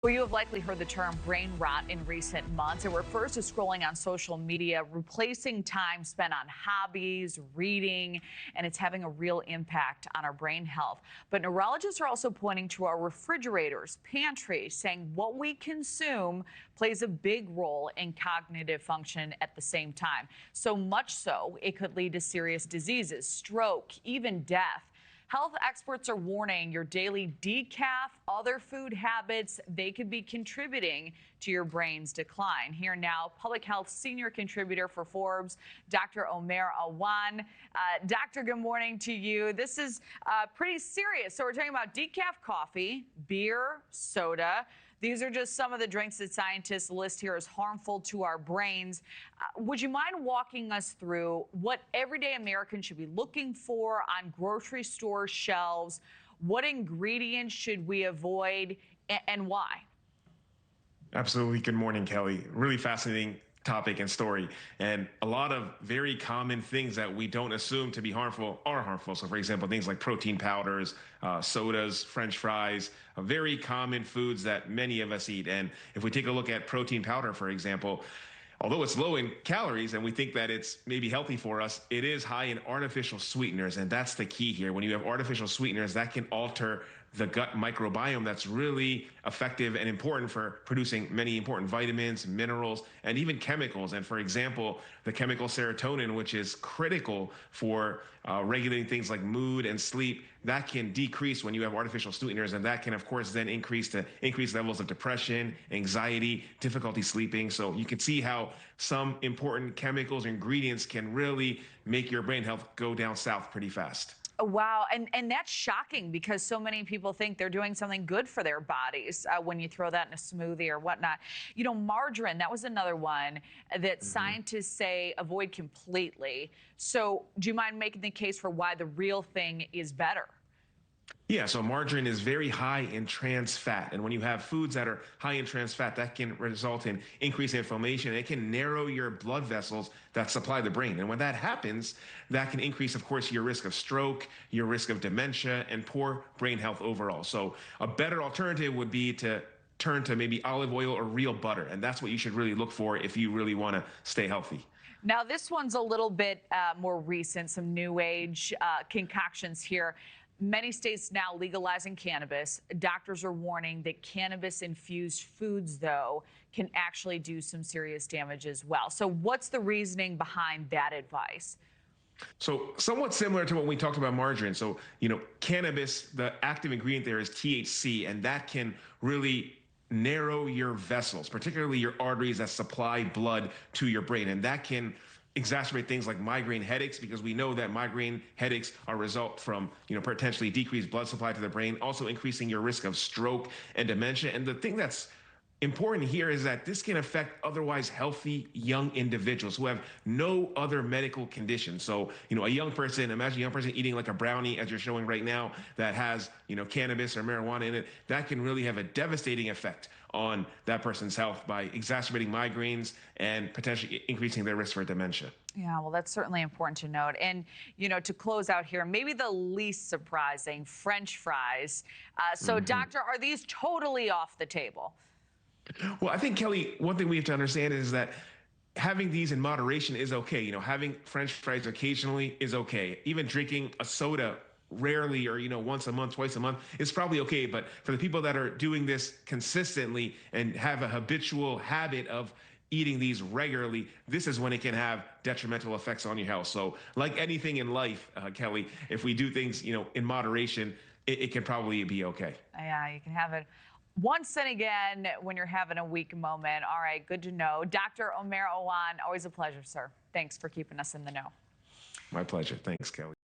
Well, you have likely heard the term brain rot in recent months. It refers to scrolling on social media, replacing time spent on hobbies, reading, and it's having a real impact on our brain health. But neurologists are also pointing to our refrigerators, pantries, saying what we consume plays a big role in cognitive function at the same time. So much so, it could lead to serious diseases, stroke, even death. Health experts are warning your daily decaf, other food habits, they could be contributing to your brain's decline. Here now, public health senior contributor for Forbes, Dr. Omer Awan. Doctor, good morning to you. This is pretty serious. So we're talking about decaf coffee, beer, soda. These are just some of the drinks that scientists list here as harmful to our brains. Would you mind walking us through what everyday Americans should be looking for on grocery store shelves? What ingredients should we avoid and why? Absolutely. Good morning, Kelly. Really fascinating topic and story. And a lot of very common things that we don't assume to be harmful are harmful. So, for example, things like protein powders, sodas, French fries, very common foods that many of us eat. And if we take a look at protein powder, for example, although it's low in calories and we think that it's maybe healthy for us, it is high in artificial sweeteners. And that's the key here. When you have artificial sweeteners, that can alter the gut microbiome that's really effective and important for producing many important vitamins, minerals, and even chemicals. And for example, the chemical serotonin, which is critical for regulating things like mood and sleep, that can decrease when you have artificial sweeteners. And that can, of course, then increase levels of depression, anxiety, difficulty sleeping. So you can see how some important chemicals or ingredients can really make your brain health go down south pretty fast. Wow. And that's shocking because so many people think they're doing something good for their bodies when you throw that in a smoothie or whatnot. You know, margarine, that was another one that scientists say avoid completely. So do you mind making the case for why the real thing is better? Yeah, so margarine is very high in trans fat. And when you have foods that are high in trans fat, that can result in increased inflammation. It can narrow your blood vessels that supply the brain. And when that happens, that can increase, of course, your risk of stroke, your risk of dementia, and poor brain health overall. So a better alternative would be to turn to maybe olive oil or real butter. And that's what you should really look for if you really want to stay healthy. Now, this one's a little bit more recent, some new age concoctions here. Many states now legalizing cannabis. Doctors are warning that cannabis-infused foods, though, can actually do some serious damage as well. So what's the reasoning behind that advice? So somewhat similar to what we talked about margarine. So, cannabis, the active ingredient there is THC, and that can really narrow your vessels, particularly your arteries that supply blood to your brain. And that can exacerbate things like migraine headaches, because we know that migraine headaches are a result from, potentially decreased blood supply to the brain, also increasing your risk of stroke and dementia. And the thing that's important here is that this can affect otherwise healthy young individuals who have no other medical conditions. So, a young person, imagine a young person eating like a brownie, as you're showing right now, that has, cannabis or marijuana in it. That can really have a devastating effect on that person's health by exacerbating migraines and potentially increasing their risk for dementia. Yeah, well, that's certainly important to note. And, to close out here, maybe the least surprising, French fries. Doctor, are these totally off the table? Well, I think, Kelly, one thing we have to understand is that having these in moderation is okay. Having French fries occasionally is okay. Even drinking a soda rarely or, once a month, twice a month is probably okay. But for the people that are doing this consistently and have a habitual habit of eating these regularly, this is when it can have detrimental effects on your health. So like anything in life, Kelly, if we do things, in moderation, it can probably be okay. Yeah, you can have it once and again when you're having a weak moment. All right, good to know. Dr. Omer Awan, always a pleasure, sir. Thanks for keeping us in the know. My pleasure. Thanks, Kelly.